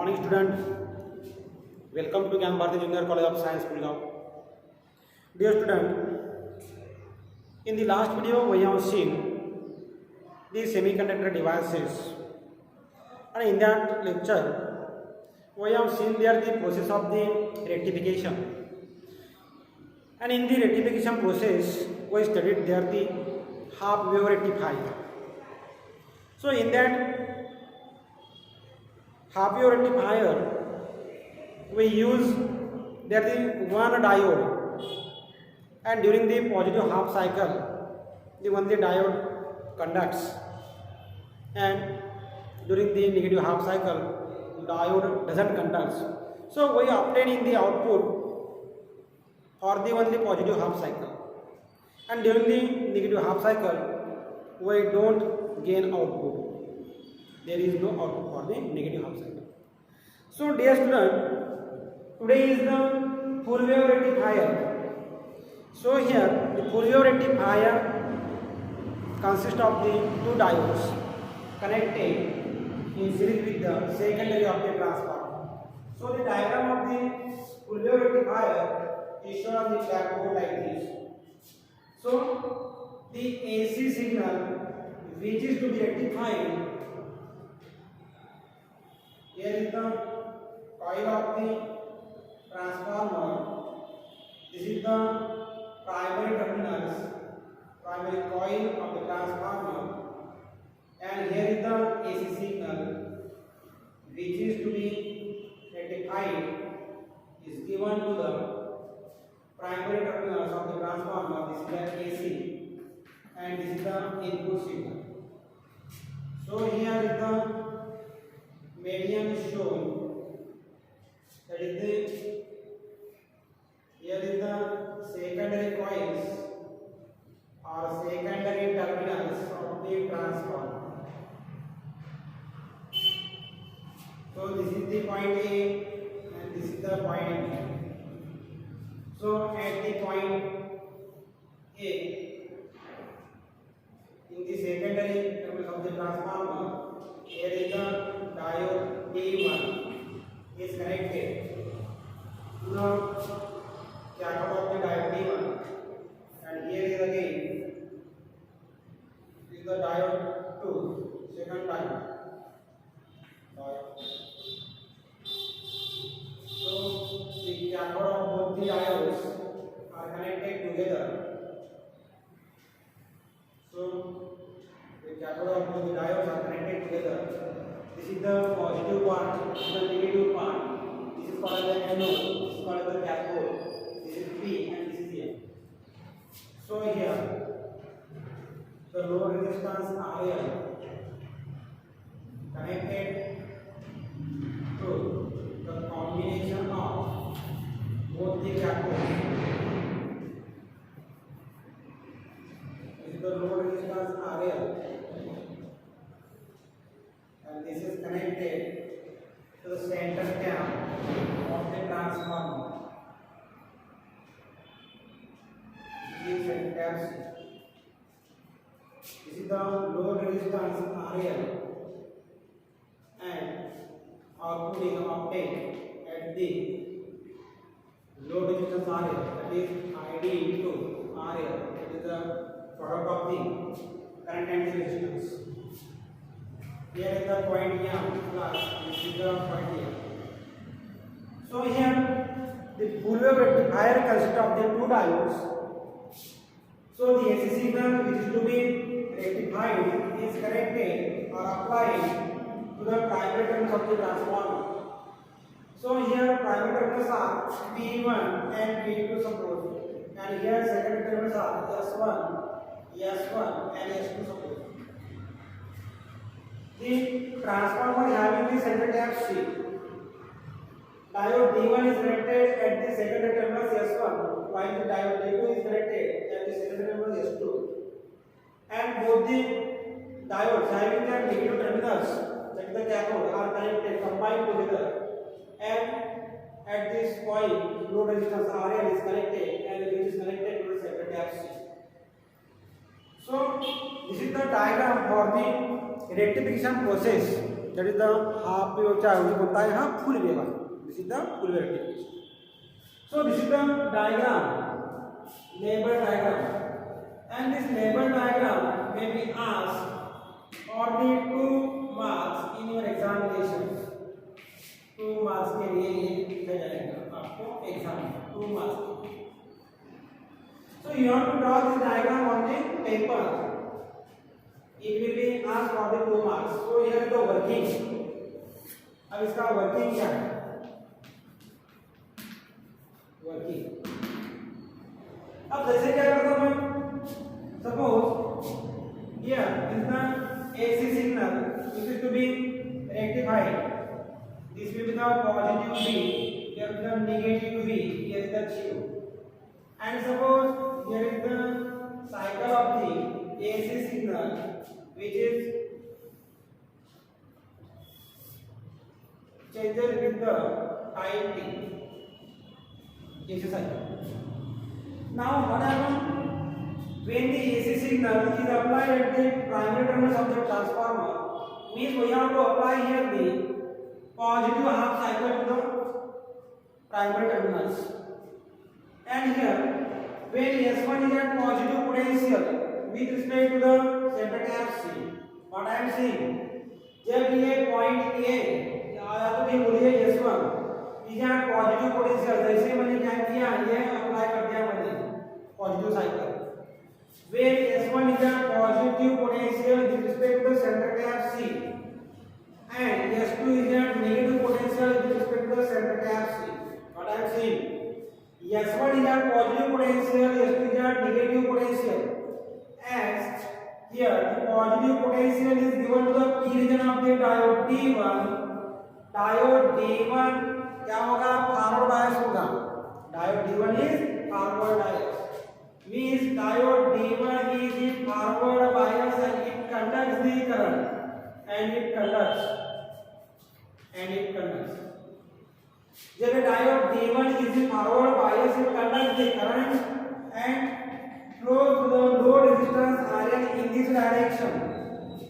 morning student, welcome to Gyan Bharati Junior College of Science Gurgaon. Dear student, in the last video we have seen the semiconductor devices, and in that lecture we have seen there the process of the rectification, and in the rectification process we studied there the half wave rectifier. So in that half wave rectifier we use there the one diode, and during the positive half cycle the only diode conducts, and during the negative half cycle diode doesn't conduct. So we obtain in the output for the only positive half cycle, and during the negative half cycle we don't gain output. There is no output for the negative half cycle. So dear student, today is the full wave rectifier. So here the full wave rectifier consists of the two diodes connected in series with the secondary of the transformer. So the diagram of the full wave rectifier is shown on the blackboard like this. So the AC signal which is to be rectified, here is the coil of the transformer. This is the primary terminals, primary coil of the transformer, and here is the AC signal which is to be rectified is given to the primary terminals of the transformer. This is the AC, and this is the input signal. So here is the medium is shown, that is the, here is the secondary coils or secondary terminals of the transformer. So this is the point A and this is the point B. So at the point A, in the secondary terminals of the transformer, here is the diode D1 is connected to the cathode of the diode D1, and here is again is the diode 2, second diode. So the cathode of both the diodes are connected together. So the cathode of both the diodes are connected together. This is the positive part, this is the negative part. This is called the anode, this is called the cathode. This is P and this is N. So here the load resistance RL connected to the combination of both the cathodes. This is the load resistance RL, and this is connected to the center cap of the transformer. This is center cap. This is the load resistance RL, and output is obtained at the load resistance RL, that is ID into RL, that is the product of the current and the resistance. Here is the point M plus this is the point M. So here the full wave rectifier consists of the two diodes. So the AC signal which is to be rectified is connected or applied to the primary terminals of the transformer. So here primary terminals are P1 and P2 suppose, and here secondary terminals are S1, S1 and S2 suppose. The transformer having the center cap C. Diode D1 is connected at the secondary terminals S1, while the diode D2 is connected at the secondary terminals S2. And both the diodes having their negative terminals, that is the cathode, are connected, combined together. And at this point, load resistance RL is connected, and it is connected to the center cap C. So this is the diagram for the rectification process that is the half wave चाहे वो होता है हाँ full wave. This is the full wave rectification. So this is the diagram, label diagram, and this label diagram may be asked for the 2 marks in your examination. 2 marks के लिए ये लिखा जाएगा आपको exam 2 marks. So you have to draw this diagram on the paper. It will be asked for the 2 marks. So here is the working. अब इसका working क्या है? वर्किंग. अब जैसे क्या करता हूँ मैं? Suppose here is the AC signal which is to be rectified. This will be the positive V. Here is the negative V. Here is the Q. And suppose here is the cycle of the AC signal which is changes with the time t. AC cycle. Now what happens when the AC signal is applied at the primary terminals of the transformer? Means we have to apply here the positive half cycle to the primary terminals. And here when S1 is at positive potential with respect to the center cap C, what I am saying, जब ये point A या तो ये बोलिए S1 is at positive potential, जैसे मैंने क्या किया ये अप्लाई कर दिया मैंने positive cycle. When S1 is at positive potential with respect to the center cap C and S2 is at negative potential with respect to the center cap C, what I am saying, S1 is at positive potential, S2 is at negative potential. As here the positive potential is given to the P region of the diode D1. Diode D1 क्या होगा? Forward bias होगा. Diode D1 is forward bias. Means diode D1 is in forward bias and it conducts the current. And it conducts. जब diode D1 is in forward bias, it conducts the current and flows to the load resistance RL in this direction.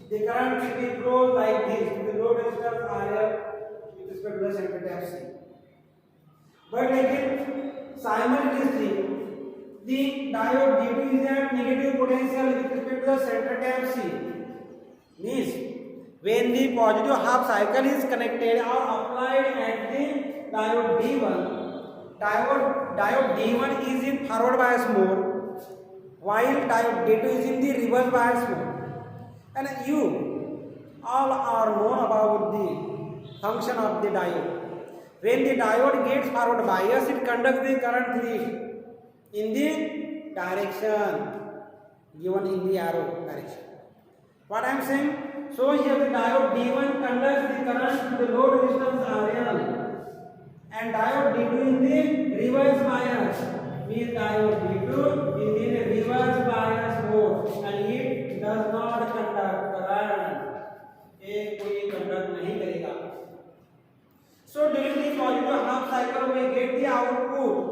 The current will be flows like this to the load resistance RL with respect to the center cap C. But again, simultaneously, the diode D2 is at negative potential with respect to the center cap C. Means when the positive half cycle is connected or applied at the diode D1, diode D1 is in forward bias mode while diode D2 is in the reverse bias mode. And you all are known about the function of the diode. When the diode gets forward bias, it conducts the current in the direction given in the arrow direction. What I am saying? So here the diode D1 conducts the current to the load resistance RL and diode D2 in the reverse bias. Means diode D2 is in a reverse bias mode and it does not conduct current. ये कोई conduct नहीं करेगा. So during the positive half cycle we get the output.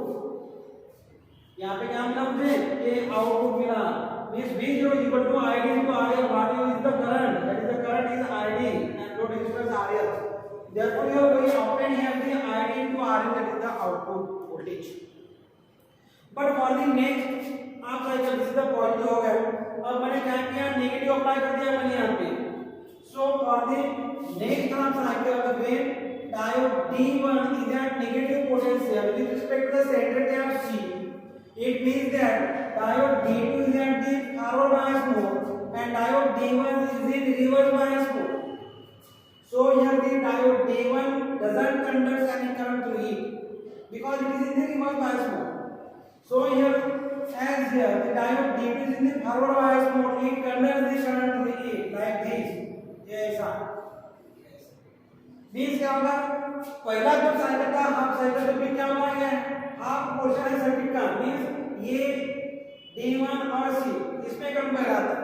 यहाँ पे क्या मिला मुझे? ये output मिला. Means V0 is equal to ID into RL. What is the current? That is the current is ID and load resistance RL. Therefore we obtain here the ID into RL, that is the output voltage. But for the next half cycle, this is the positive हो गया. अब मैंने क्या किया? Negative apply कर दिया मैंने यहाँ पे. So for the next half cycle, when diode D1 is at negative potential with respect to the center cap C, it means that diode D2 is at the forward bias mode and diode D1 is in reverse bias mode. So here the diode D1 doesn't conduct any current to it because it is in the reverse bias mode. So here as here the diode D2 is in the forward bias mode, it conducts the current to it like this. ऐसा. Means क्या होगा? पहला जो cycle था half cycle, तो फिर क्या होगा? ये हाफ पोर्शन है सर्किट का. मींस ये D1 और C इसमें कंपेयर आता है.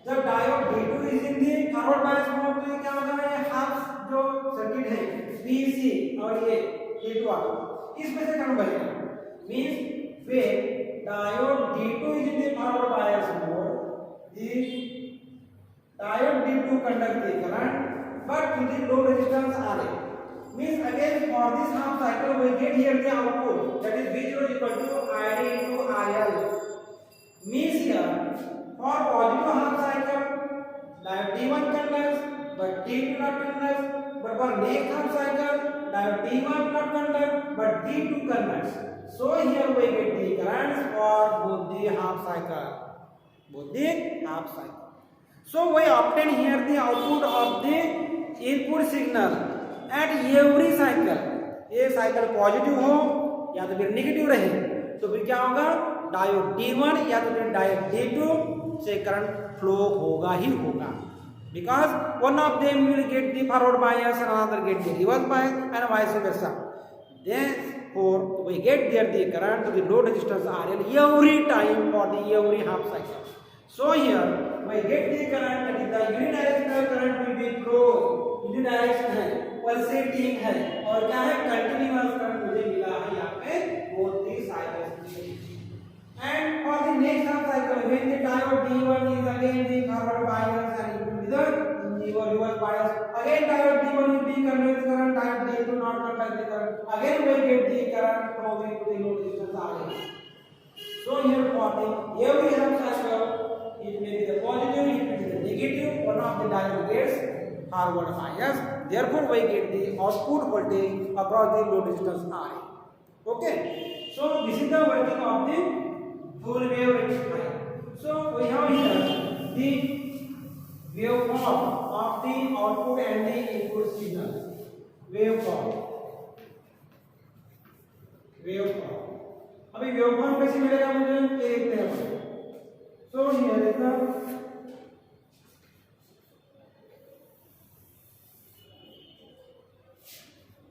जब diode D2 is in the forward bias mode, तो ये क्या होगा? ये हाफ जो सर्किट है BC और ये D2 वाला इसमें से कंपेयर करेगा. Means when diode D2 is in the forward bias mode, the diode D2 conduct the current but to the low resistance RL. Means again for this half cycle we get here the output, that is V0 is equal to ID into RL. Means here for positive half cycle diode D1 conducts but D2 not conducts, but for next half cycle diode D1 not conduct but D2 conducts. So here we get the currents for both the half cycle. So we obtain here the output of the input signal at every cycle. ये cycle positive हो या तो फिर negative रहे तो फिर क्या होगा, डायोड D1 या तो फिर डायोड D2 से करंट फ्लो होगा ही होगा, because one of them will get the forward bias and another get the reverse bias and vice versa. Therefore we get there the current to the load resistance RL every time for the every half cycle. So here we get the current, that is the unidirectional current will be flow, unidirection है, pulsating है और क्या है, continuous current मुझे मिला है यहाँ पे both the cycles. And for the next half cycle when the diode D1 is again the forward bias and it will be the reverse bias, again diode D1 will be conduct current, diode D2 not conduct the current, again we get the current flowing to the load resistance RL. So here for the every half cycle it may be the positive, it may be the negative, one of the diode gets forward bias, therefore we get the output voltage across the load resistance RL. Okay, so this is the working of the full wave rectifier. So we have here the waveform of the output and the input signal. Waveform. अभी waveform कैसे मिलेगा मुझे एक देखते हैं. So here is the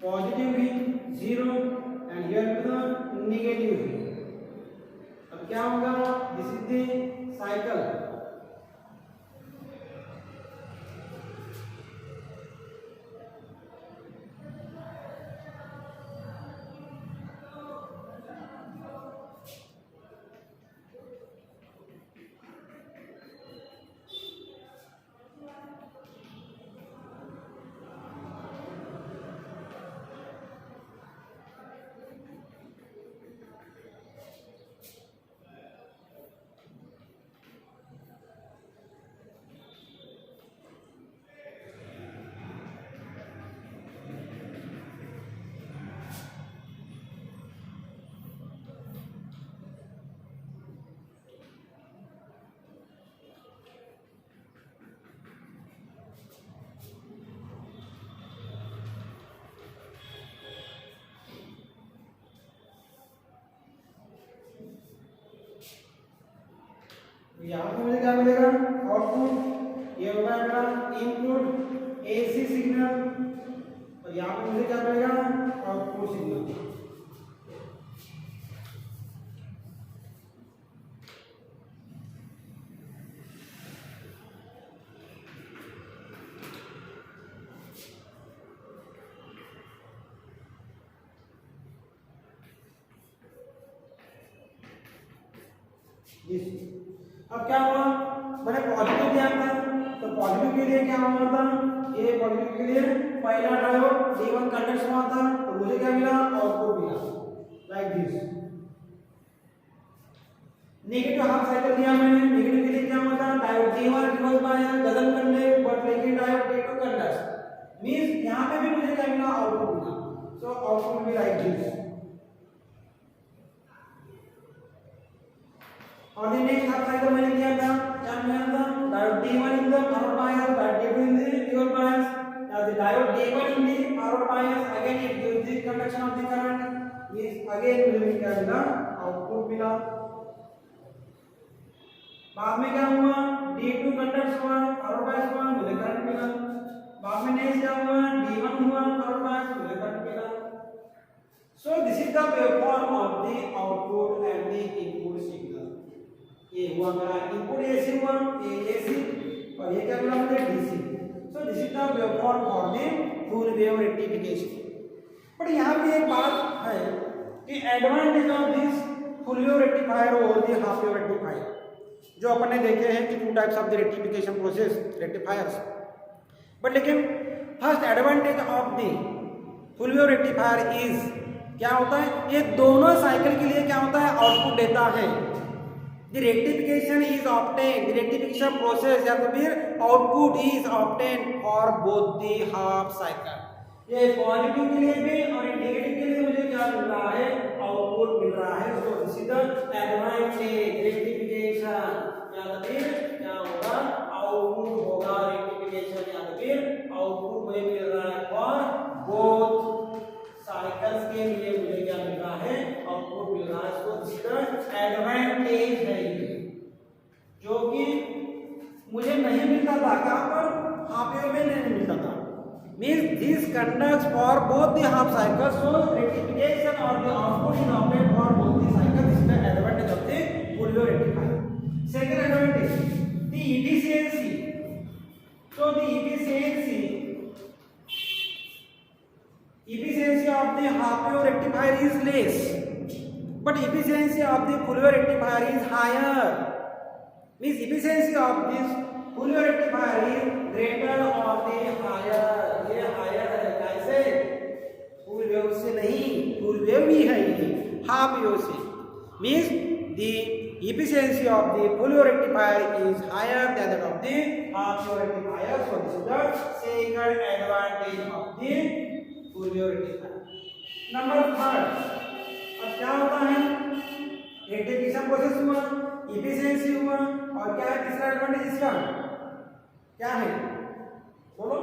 positive V 0 and here is the negative V. अब क्या होगा, दिस इज द साइकिल. यहाँ पे मुझे क्या मिलेगा, आउटपुट, ये होगा मेरा इनपुट एसी सिग्नल और यहाँ पे मुझे क्या मिलेगा, आउटपुट सिग्नल. अब क्या हुआ, मैंने पॉजिटिव दिया था तो पॉजिटिव के लिए क्या हुआ था, ये पॉजिटिव के लिए पहला डायोड D1 कंडक्ट हुआ था तो मुझे क्या मिला, आउटपुट मिला like this. Negative half cycle दिया मैंने, नेगेटिव के लिए क्या हुआ था, diode D1 reverse bias doesn't conduct but लेकिन डायोड D2 कंडक्ट. मींस यहां पे भी मुझे क्या मिला, आउटपुट मिला. सो आउटपुट भी लाइक दिस. और the next half cycle मैंने किया था, क्या मिला था, diode D1 in the forward bias, diode D2 in the reverse bias. Now the diode D1 in the forward bias again it gives the conduction of the current. Means again मुझे क्या मिला, output मिला. बाद में क्या हुआ, D2 conduct हुआ, forward bias हुआ, मुझे करंट मिला. बाद में नेक्स्ट क्या हुआ, D1 हुआ, फॉरवर्ड बायस, मुझे करंट मिला. So this is the waveform of the output and the input signal. ये हुआ मेरा इनपुट एसी हुआ, ये एसी और ये क्या मिला मुझे, DC. So this is the waveform for the full wave rectification. But यहाँ पे एक बात है कि advantage of this full wave rectifier और द हाफ वेव रेक्टिफायर, जो अपन ने देखे हैं कि two types of the rectification process rectifiers. But लेकिन first advantage of the full wave rectifier is, क्या होता है, ये दोनों साइकिल के लिए क्या होता है, आउटपुट देता है। The rectification is obtain, the rectification process या तो फिर output is obtain for both the half cycle. ये पॉजिटिव के लिए भी और नेगेटिव के लिए मुझे क्या मिल रहा है, आउटपुट मिल रहा है। सो this is the advantage rectification, या तो फिर क्या होगा, आउटपुट होगा रेक्टिफिकेशन, या तो फिर आउटपुट मुझे मिल रहा है फॉर बोथ साइकिल्स के लिए मुझे क्या मिल रहा है, आउटपुट मिल रहा है। सो दिस इज द एडवांटेज है ये, जो कि मुझे नहीं मिलता था, कहां पर, हाफ वेव में नहीं मिलता था। means this conducts for both the half cycles, so rectification or the output is obtained for both the cycles. This is the advantage of the full wave rectifier. Second advantage, the efficiency. So the efficiency of the half wave rectifier is less, but efficiency of the full wave rectifier is higher. Means efficiency of this full wave rectifier is greater or the higher, ये higher है, कैसे, full wave से नहीं, full wave ही है ये, half wave से। Means the efficiency of the full wave rectifier is higher than that of the half wave rectifier. So this is the second advantage of the full wave rectifier. Number third, अब क्या होता है, rectification process हुआ, efficiency हुआ, और क्या है तीसरा एडवांटेज इसका, क्या है बोलो,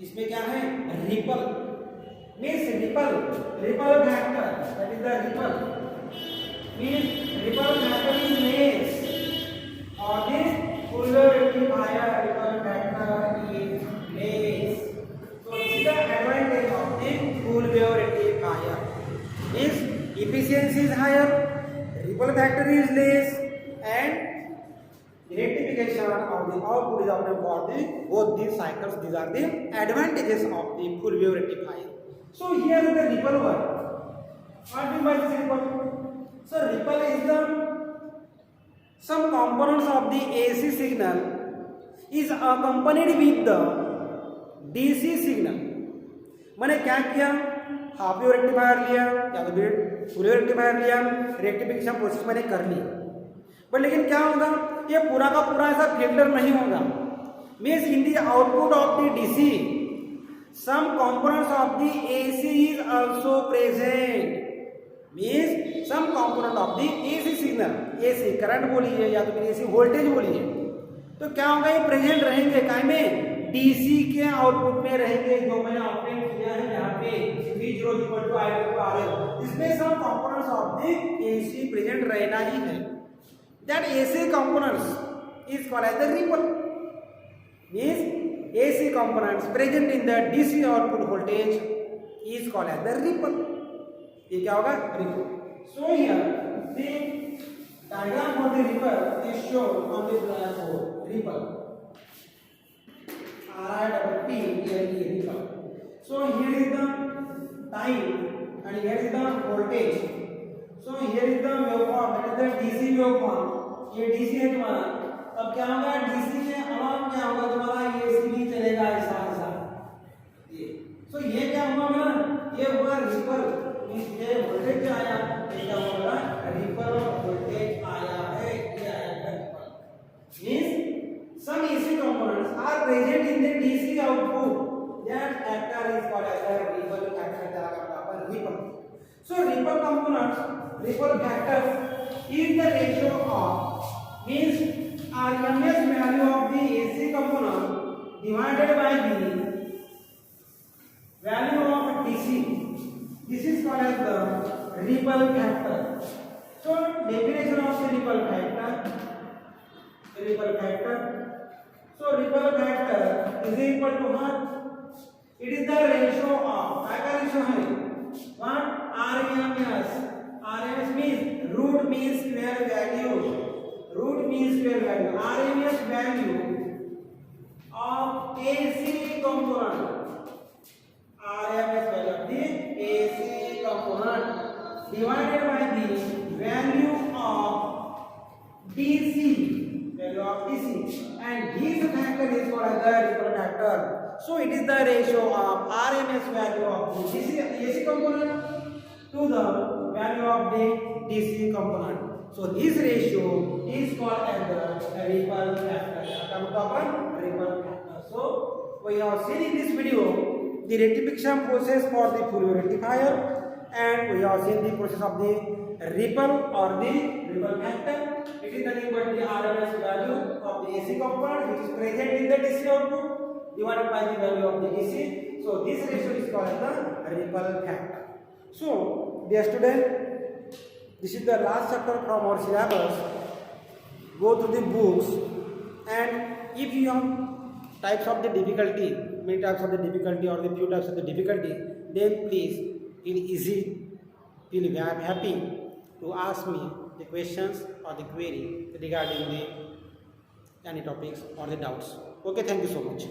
इसमें क्या है, ripple. Means ripple factor, that is the ripple, means ripple factor is less और this full wave rectifier ripple factor is less. So this is the advantage of the full wave rectifier. Means efficiency is higher, ripple factor is less, and rectification of the output is obtained for the both these cycles. These are the advantages of the full wave rectifier. So here is the ripple work. What do you mean by this ripple? So ripple is the some components of the AC signal is accompanied with the DC signal. मैंने क्या किया, half wave rectifier लिया या तो फिर full wave rectifier लिया, rectification process मैंने कर ली, पर लेकिन क्या होगा, ये पूरा का पूरा ऐसा फिल्टर नहीं होगा। Means in the output of the DC some components of the AC is also present. Means some component of the AC signal, AC current बोलिए या तो फिर एसी वोल्टेज बोलिए, तो क्या होगा, ये प्रेजेंट रहेंगे काय में, डीसी के आउटपुट में रहेंगे, जो मैंने ऑब्टेन किया है यहाँ पे V0 इसमें सब components of the AC present रहना ही है। That AC components is called as the ripple. Means AC components present in the DC output voltage is called as the ripple. ये क्या होगा, ripple. So here the diagram for the ripple is shown on the blackboard. Ripple RIPPL ripple. So here is the time and here is the voltage. So here is the waveform, that is the DC waveform. ये DC है तुम्हारा। अब क्या होगा, DC के अलावा क्या होगा तुम्हारा, AC भी चलेगा ऐसा ऐसा। ये so ये क्या हुआ मेरा, ये हुआ रिपल। ये वोल्टेज जो आया, ये क्या हुआ, रिपल वोल्टेज आया है, ये आया ripple. Means some AC components are present in the DC output. That factor is called as a ripple factor. चला करता अपन ripple. So ripple components, ripple factor is the ratio of, means RMS value of the AC component divided by the value of DC. This is called as the ripple factor. So definition of the ripple factor. Ripple factor. So ripple factor is equal to what? It is the ratio of, क्या का ratio है? What? RMS. RMS means root mean square value. Root mean square value. RMS value of AC component. RMS value of the AC component divided by the value of DC. Value of of DC, and his factor is called as the ripple factor. So it is the ratio of RMS value of the AC component to the value of the DC component. So this ratio is called as the ripple factor. Ripple factor. So we have seen in this video the rectification process for the Fourier rectifier, and we have seen the process of the ripple or the ripple factor. It is nothing but the RMS value of the AC component which is present in the DC output divided by the value of the DC. So this ratio is called as the ripple factor. So dear student, this is the last chapter from our syllabus. Go through the books, and if you have types of the difficulty, many types of the difficulty or the few types of the difficulty, then please feel easy, feel happy to ask me the questions or the query regarding the any topics or the doubts. Okay, thank you so much.